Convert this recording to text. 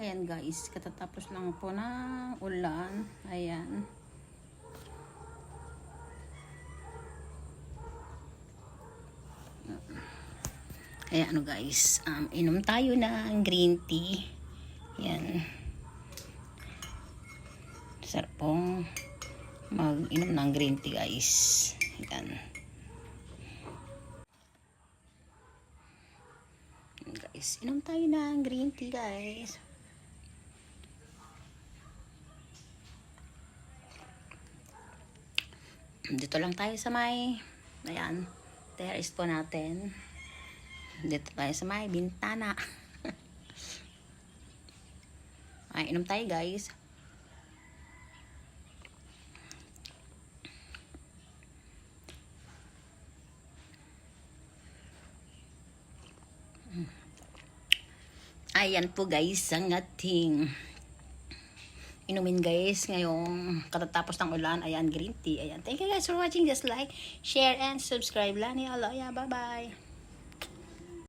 Ayan guys, katatapos lang po ng ulan. Ayan. Ayan ano guys, inom tayo ng green tea. Ayan. Sarap pong mag-inom ng green tea guys. Ayan. Guys, inom tayo ng green tea guys. Dito lang tayo sa may, ayan, terrace po natin. Dito tayo sa may bintana. Ay, inom tayo guys. Ayan po guys, ang ating inumin guys ngayong katatapos ng ulan. Ayan, green tea. Ayan, thank you guys for watching. Just like, share, and subscribe. Lani, alo, bye bye.